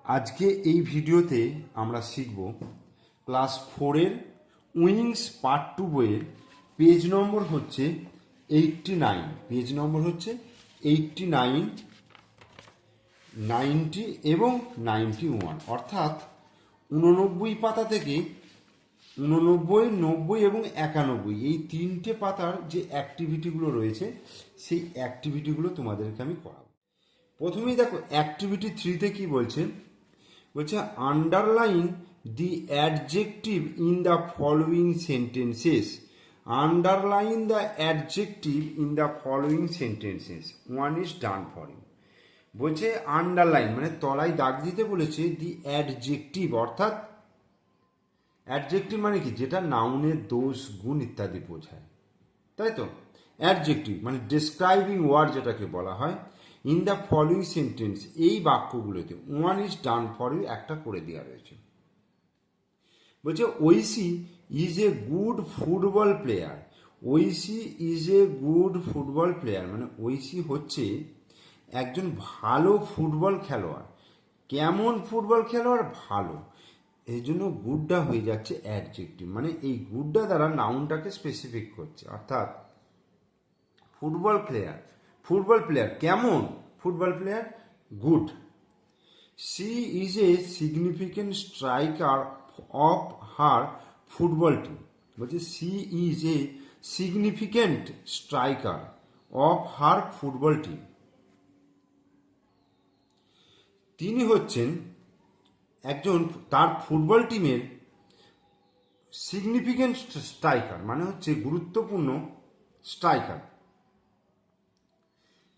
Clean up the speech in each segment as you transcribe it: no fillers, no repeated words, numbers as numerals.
আজকে এই ভিডিওতে আমরা শিখব ক্লাস 4-এর উইংস পার্ট 2 বইয়ের পেজ নম্বর হচ্ছে 89। পেজ নম্বর হচ্ছে 89, 90 এবং 91, অর্থাৎ 89 পাতা থেকে 89, 90 এবং 91 এই তিনটে পাতার যে অ্যাক্টিভিটিগুলো রয়েছে সেই অ্যাক্টিভিটিগুলো তোমাদেরকে আমি করাবো। প্রথমেই দেখো অ্যাক্টিভিটি 3-তে কি বলছে, underline the adjective in the following sentences. Underline the adjective in the following sentences, one is done for you. বলছে আন্ডারলাইন মানে তলায় দাগ দিতে বলেছে দি অ্যাডজেক্টিভ, অর্থাৎ অ্যাডজেক্টিভ মানে কি, যেটা নাউনের দোষ গুণ ইত্যাদি বোঝায়, তাই তো। অ্যাডজেক্টিভ মানে ডিসক্রাইবিং ওয়ার্ড যেটাকে বলা হয়। ইন দ্য ফলোয়িং সেন্টেন্স, এই বাক্যগুলোতে one is done for you একটা করে দেওয়া রয়েছে। বলছে Oishi is a good football player. Oishi is a good football player মানে ঐশী হচ্ছে একজন ভালো ফুটবল খেলোয়াড়। কেমন ফুটবল খেলোয়াড়? ভালো। এই জন্য গুডটা হয়ে যাচ্ছে অ্যাডজেক্টিভ, মানে এই গুডটা দ্বারা নাউনটাকে স্পেসিফিক করছে। অর্থাৎ ফুটবল প্লেয়ার কেমন? Football player good. She is a significant striker of her football team. বলছে she is a significant striker of her football team. তিনি হচ্ছেন একজন তার ফুটবল টিমের সিগনিফিকেন্ট স্ট্রাইকার মানে হচ্ছে গুরুত্বপূর্ণ স্ট্রাইকার,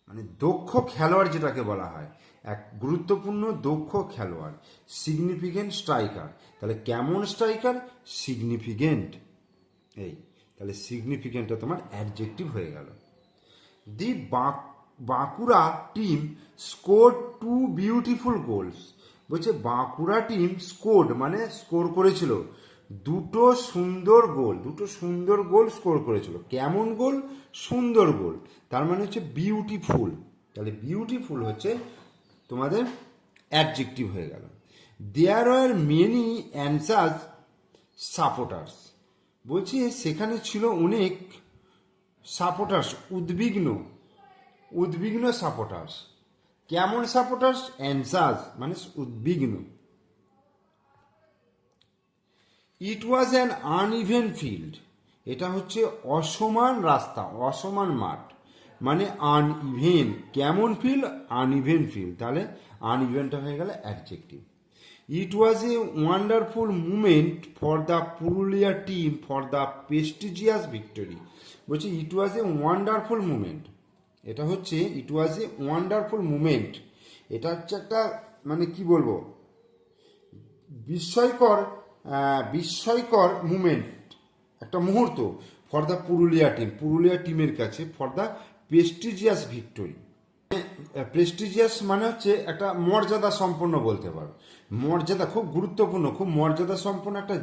মানে দক্ষ খেলোয়াড় যেটাকে বলা হয়, এক গুরুত্বপূর্ণ দক্ষ খেলোয়াড়, সিগনিফিকেন্ট স্ট্রাইকার। তাহলে কেমন স্ট্রাইকার? সিগনিফিকেন্ট। এই তাহলে সিগনিফিকেন্টটা তোমার অ্যাডজেক্টিভ হয়ে গেল। The Bankura team score 2 beautiful goals. বলছে বাঁকুড়া টিম স্কোর্ড মানে স্কোর করেছিল দুটো সুন্দর গোল স্কোর করেছিল। কেমন গোল? সুন্দর গোল। তার মানে হচ্ছে বিউটিফুল। তাহলে বিউটিফুল হচ্ছে তোমাদের অ্যাডজেক্টিভ হয়ে গেল। দেয়ার আর মেনি অ্যানসার্স সাপোর্টার্স। বলছি সেখানে ছিল অনেক সাপোর্টার্স, উদ্বিগ্ন সাপোর্টার্স। কেমন সাপোর্টার্স? অ্যানসার্স মানে উদ্বিগ্ন। ইট ওয়াজ অ্যান আনইভেন ফিল্ড। এটা হচ্ছে অসমান রাস্তা, অসমান মাঠ, মানে আনইভেন। কেমন ফিল্ড? Uneven field. তাহলে আনইভেনটা হয়ে গেল adjective. It was a wonderful moment for the Purulia team for the prestigious victory. বলছি ইট ওয়াজ এ ওয়ান্ডারফুল মুমেন্ট। এটা হচ্ছে ইট ওয়াজ এ ওয়ান্ডারফুল মুমেন্ট। এটা হচ্ছে একটা মানে কি বলবো, বিস্ময়কর মুমেন্ট, একটা মুহূর্ত ফর দ্য পুরুলিয়া টিমের কাছে, for the prestigious victory. Prestigious মানে হচ্ছে একটা মর্যাদা সম্পন্ন বলতে পারো, মর্যাদা, খুব গুরুত্বপূর্ণ, খুব মর্যাদা সম্পন্ন একটা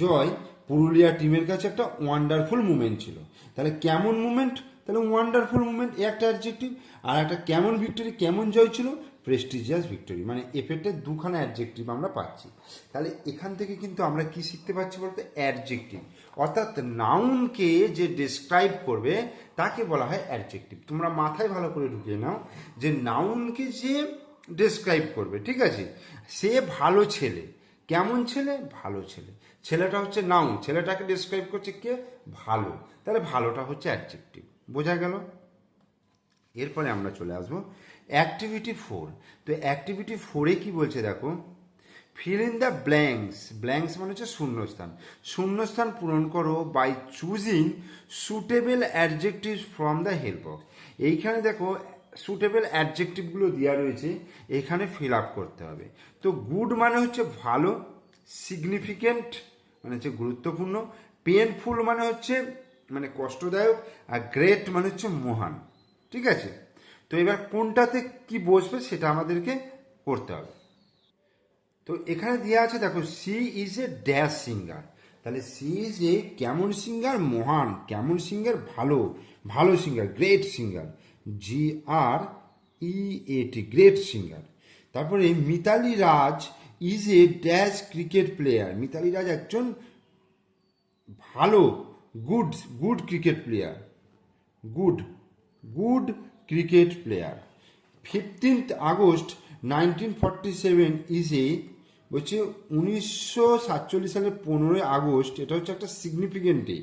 জয় পুরুলিয়া টিমের কাছে একটা ওয়ান্ডারফুল মুমেন্ট ছিল। তাহলে কেমন মুমেন্ট? তাহলে ওয়ান্ডারফুল মুমেন্ট একটা অ্যাডজেক্টিভ, আর একটা কেমন ভিক্টরি, কেমন জয় ছিল, প্রেস্টিজিয়াস ভিক্টরি। মানে এফেক্টের দুখানা অ্যাডজেক্টিভ আমরা পাচ্ছি। তাহলে এখান থেকে কিন্তু আমরা কি শিখতে পারছি বলতে? অ্যাডজেক্টিভ, অর্থাৎ নাউনকে যে ডেসক্রাইব করবে তাকে বলা হয় অ্যাডজেক্টিভ। তোমরা মাথায় ভালো করে ঢুকিয়ে নাও যে নাউনকে যে ডেসক্রাইব করবে, ঠিক আছে, সে ভালো ছেলে। কেমন ছেলে? ভালো ছেলে। ছেলেটা হচ্ছে নাউন, ছেলেটাকে ডেসক্রাইব করছে কে? ভালো। তাহলে ভালোটা হচ্ছে অ্যাডজেক্টিভ। বোঝা গেল? এরপরে আমরা চলে আসবো অ্যাক্টিভিটি 4। তো অ্যাক্টিভিটি 4-এ কি বলছে দেখো, ফিল ইন দ্য ব্ল্যাঙ্কস মানে হচ্ছে শূন্যস্থান পূরণ করো by choosing suitable adjective from the help box. এইখানে দেখো সুটেবল অ্যাডজেক্টিভগুলো দেওয়া রয়েছে, এখানে ফিল আপ করতে হবে। তো গুড মানে হচ্ছে ভালো, সিগনিফিকেন্ট মানে হচ্ছে গুরুত্বপূর্ণ, পেনফুল মানে হচ্ছে মানে কষ্টদায়ক, আর গ্রেট মানে হচ্ছে মহান। ঠিক আছে, তো এবার কোনটাতে কি বসবে সেটা আমাদেরকে করতে হবে। তো এখানে দেওয়া আছে দেখো, she is a dash singer. তাহলে সি ইজ এ কেমন সিঙ্গার? মহান। কেমন সিঙ্গার? ভালো singer, great singer, GR EAT, great singer. তারপরে Mithali Raj is a dash cricket player. Mithali Raj একজন ভালো good cricket player, good cricket player. 15th August 1947 is a, বলছে 1947 সালের 15 আগস্ট, এটা হচ্ছে একটা সিগনিফিকেন্ট ডে,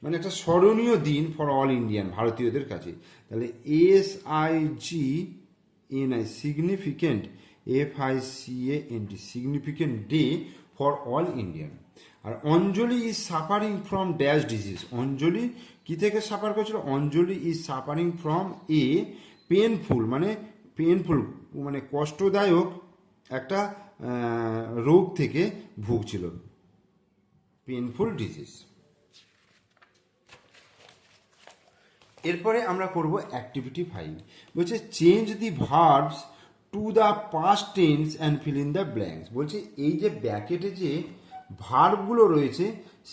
মানে একটা স্মরণীয় দিন ফর অল ইন্ডিয়ান, ভারতীয়দের কাছে। তাহলে SIGNI, significant, FICANT, significant day for all Indian. আর Anjali is suffering from dash disease. Anjali কি থেকে সাফার করছিল? Anjali is suffering from a painful, মানে কষ্টদায়ক একটা রোগ থেকে ভুগছিল, পেনফুল ডিজিজ। এরপরে আমরা করব অ্যাক্টিভিটি 5। বলছে change the verbs to the past tense and feel in the blanks. বলছে এই যে ব্র্যাকেটে যে ভার্বগুলো রয়েছে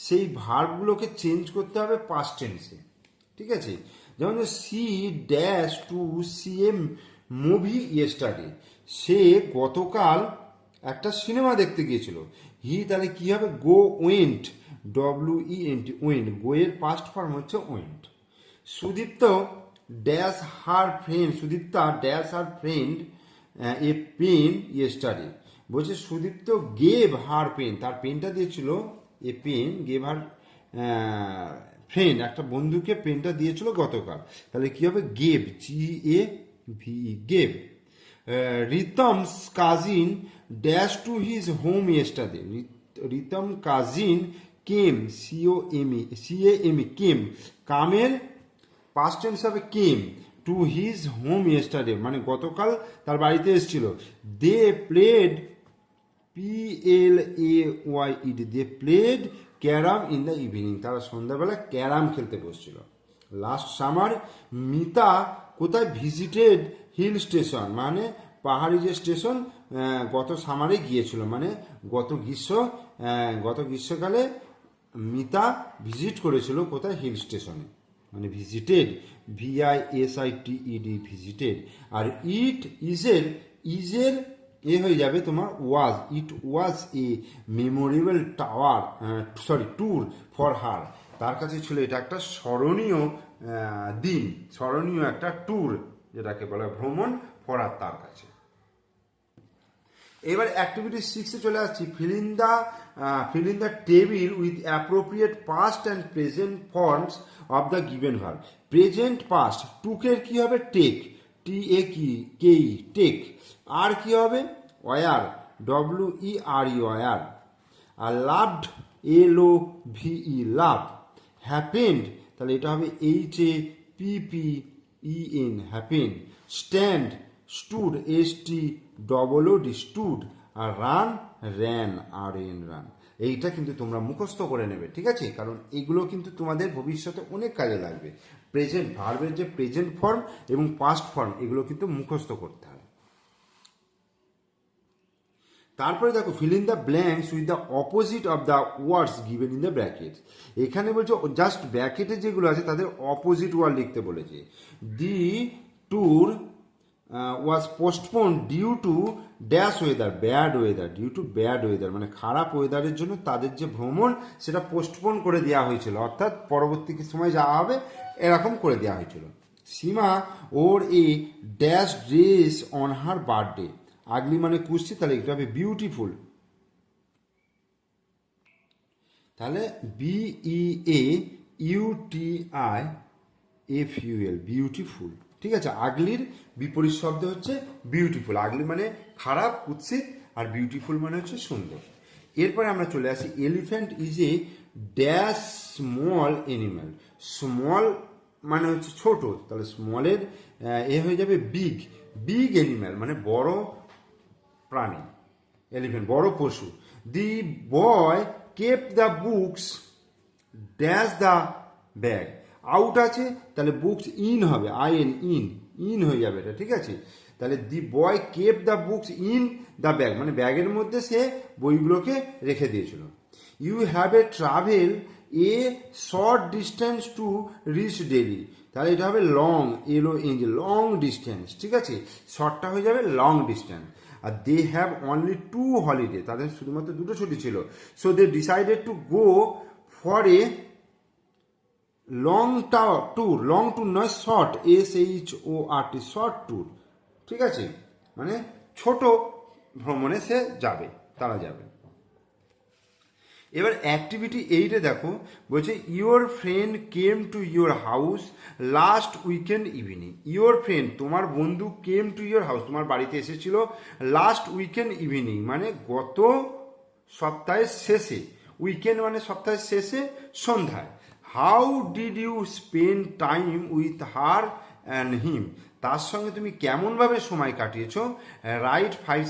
সেই ভার্বগুলোকে চেঞ্জ করতে হবে পাস্ট টেন্সে, ঠিক আছে? যেমন she dash to see a movie yesterday, সে গতকাল একটা সিনেমা দেখতে গিয়েছিল। হি তাহলে কি হবে? গো ওয়েন্ট, WENT, ওয়েন্ট, গোয়ের পাস্ট ফর্ম হচ্ছে went. Sudipta dash her friend, Sudipta dash her friend a pen yesterday. বলছে সুদীপ্ত গেভ হার পেন, তার পেনটা দিয়েছিল, a pen gave her friend, একটা বন্ধুকে পেনটা দিয়েছিল গতকাল। তাহলে কি হবে? Gave, GAVE, gave. রিতমস cousin dash to his home yesterday, Ritam cousin came, CAME, came, কামের পাস্ট টেন্স হবে came, to his home yesterday, মানে গতকাল তার বাড়িতে এসেছিল। They played, PLAYED, they played carrom in the evening, তারা সন্ধ্যাবেলা ক্যারাম খেলতে বসছিল। লাস্ট সামার মিতা কোথায়? ভিজিটেড হিল স্টেশন, মানে পাহাড়ি যে স্টেশন, গত সামারে গিয়েছিল, মানে গত গ্রীষ্মকালে মিতা ভিজিট করেছিল কোথায়? হিল স্টেশনে, মানে ভিজিটেড, VISITED, ভিজিটেড। আর ইজের এ হয়ে যাবে তোমার was, it was a memorable tour for her, তার কাছে ছিল এটা একটা স্মরণীয় দিন, স্মরণীয় একটা ট্যুর, যেটাকে বলে ভ্রমণ, ফর হার, তার কাছে। এবার অ্যাক্টিভিটি 6-এ চলে আসছি। Fill in the table with appropriate past and present forms of the given verb. Present past, টুকের কি হবে? Take, TAKE, take. আর কি হবে? Were, WERE, were. আর লাভড, LOVE, লাভ। হ্যাপেন্ড, তাহলে এটা হবে HAPPEN, happen. Stand, stood, STOOD, stood. আর রান, র্যান, RAN, রান। এইটা কিন্তু তোমরা মুখস্থ করে নেবে, ঠিক আছে? কারণ এগুলো কিন্তু তোমাদের ভবিষ্যতে অনেক কাজে লাগবে। প্রেজেন্ট ভার্বের যে প্রেজেন্ট ফর্ম এবং পাস্ট ফর্ম, এগুলো কিন্তু মুখস্থ করতে হবে। তারপরে দেখো, feel in the blanks with the opposite of the words given in the bracket. এখানে বলছে জাস্ট ব্র্যাকেটে যেগুলো আছে তাদের অপোজিট ওয়ার্ড লিখতে বলেছে। The tour was postpone due to dash weather, bad weather, due to bad weather, মানে খারাপ ওয়েদারের জন্য তাদের যে ভ্রমণ সেটা পোস্টপোন করে দেওয়া হয়েছিল, অর্থাৎ পরবর্তী সময় যাওয়া হবে এরকম করে দেওয়া হয়েছিল। Seema wore a dash dress on her birthday, ugly মানে কুস্তি, তাহলে এটা হবে বিউটিফুল, তাহলে BEAUTIFUL, বিউটিফুল, ঠিক আছে? আগলির বিপরীত শব্দ হচ্ছে বিউটিফুল। আগলি মানে খারাপ, কুৎসিত, আর বিউটিফুল মানে হচ্ছে সুন্দর। এরপরে আমরা চলে আসি, elephant is a dash small animal. Small মানে হচ্ছে ছোট, তাহলে স্মলের এ হয়ে যাবে বিগ অ্যানিম্যাল, মানে বড় প্রাণী, এলিফ্যান্ট, বড় পশু। The boy kept the books dash the bag, out আছে, তাহলে বুকস ইন হবে, ইন হয়ে যাবে এটা, ঠিক আছে? তাহলে the boy kept the books in the bag, মানে ব্যাগের মধ্যে সে বইগুলোকে রেখে দিয়েছিল। You have a travel a short distance to reach Delhi, তাহলে এটা হবে লং, LONG, লং ডিস্টেন্স, ঠিক আছে, শর্টটা হয়ে যাবে লং ডিস্টেন্স। আর দে হ্যাভ অনলি 2 হলিডে, তাদের শুধুমাত্র 2টো ছুটি ছিল। So they decided to go for a long tour, long tour নয়, শর্ট, SHORT, শর্ট ট্যুর, ঠিক আছে, মানে ছোট ভ্রমণে সে যাবে, তারা যাবে। এবার অ্যাক্টিভিটি 8-এ দেখো, বলছে your friend came to your house last weekend evening. Your friend, তোমার বন্ধু, কেম টু ইউর হাউস, তোমার বাড়িতে এসেছিল লাস্ট উইকেন্ড ইভিনিং, মানে গত সপ্তাহের শেষে, উইকেন্ড মানে সপ্তাহের শেষে সন্ধ্যায়। How did you spend time with her and him, তার সঙ্গে তুমি কেমনভাবে সময় কাটিয়েছ। রাইট 5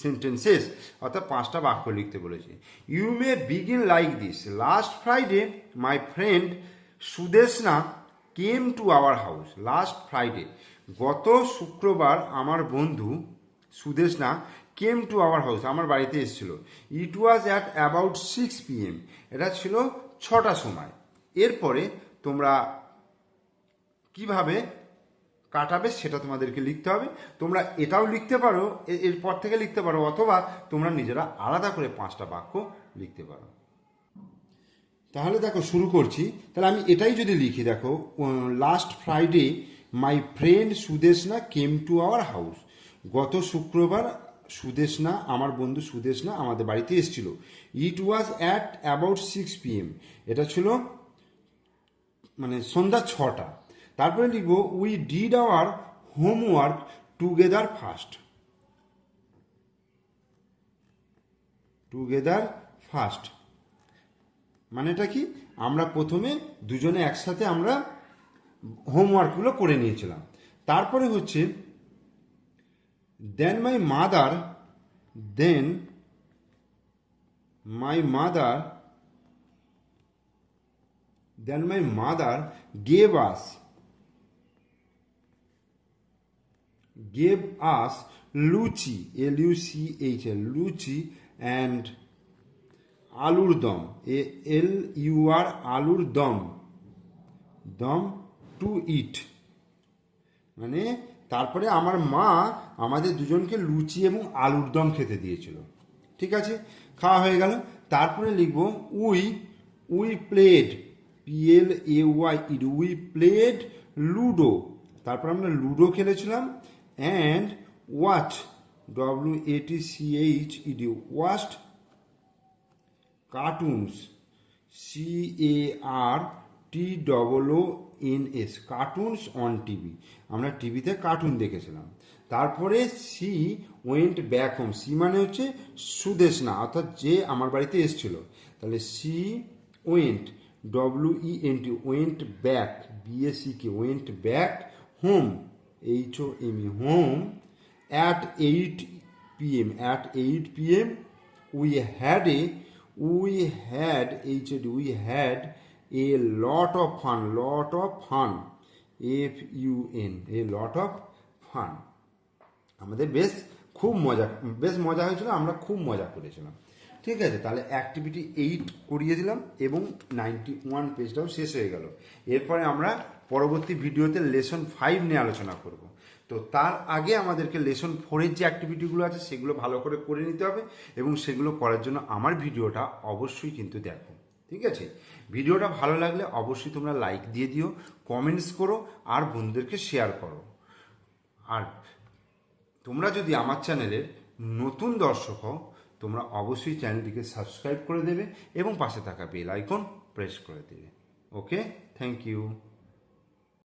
সেন্টেন্সেস, অর্থাৎ 5টা বাক্য লিখতে বলেছে। You may begin like this, last Friday my friend Sudeshna came to our house. Last Friday, গত শুক্রবার আমার বন্ধু Sudeshna came to our house, আমার বাড়িতে এসেছিল। It was at about 6 PM, এটা ছিল 6টার সময়। এরপরে তোমরা কিভাবে কাটাবে সেটা তোমাদেরকে লিখতে হবে। তোমরা এটাও লিখতে পারো, এরপর থেকে লিখতে পারো, অথবা তোমরা নিজেরা আলাদা করে 5টা বাক্য লিখতে পারো। তাহলে দেখো শুরু করছি। তাহলে আমি এটাই যদি লিখি, দেখো, last Friday my friend Sudeshna came to our house, গত শুক্রবার সুদেশনা, আমার বন্ধু সুদেশনা আমাদের বাড়িতে এসেছিল। It was at about 6 PM, এটা ছিল মানে সন্ধ্যা 6টা। তারপরে লিখব we did our homework together first, together first মানেটা কি, আমরা প্রথমে দুজনে একসাথে আমরা হোমওয়ার্কগুলো করে নিয়েছিলাম। তারপরে হচ্ছে then my mother gave us luchi, luchi and আলুর দম, ALUR, আলুর দম টু ইট, মানে তারপরে আমার মা আমাদের দুজনকে লুচি এবং আলুর দম খেতে দিয়েছিল, ঠিক আছে, খাওয়া হয়ে গেল। তারপরে লিখব we played, PLAY, we played ludo, তারপর আমরা লুডো খেলেছিলাম। And watch, WATCHED, watched cartoons, CARTOONS, cartoons on TV, আমরা টিভিতে কার্টুন দেখেছিলাম। তারপরে she went back home, she মানে হচ্ছে সুদেশনা, অর্থাৎ যে আমার বাড়িতে এসেছিল। তাহলে she went, WENT, went back, BACK, went back home, HOME, home at 8 PM, we had a lot of fun, FUN, a lot of fun, আমাদের বেশ মজা হয়েছিল, আমরা খুব মজা করেছিলাম, ঠিক আছে। তাহলে অ্যাক্টিভিটি 8 করিয়ে দিলাম এবং 91 পেজটাও শেষ হয়ে গেল। এরপরে আমরা পরবর্তী ভিডিওতে লেসন 5 নিয়ে আলোচনা করব। তো তার আগে আমাদেরকে লেসন 4-এর যে অ্যাক্টিভিটিগুলো আছে সেগুলো ভালো করে নিতে হবে, এবং সেগুলো করার জন্য আমার ভিডিওটা অবশ্যই কিন্তু দেখো, ঠিক আছে। ভিডিওটা ভালো লাগলে অবশ্যই তোমরা লাইক দিয়ে দিও, কমেন্টস করো, আর বন্ধুদেরকে শেয়ার করো। আর তোমরা যদি আমার চ্যানেলের নতুন দর্শক হও, তোমরা অবশ্যই চ্যানেলটিকে সাবস্ক্রাইব করে দেবে এবং পাশে থাকা বেল আইকন প্রেস করে দেবে। ওকে, থ্যাংক ইউ।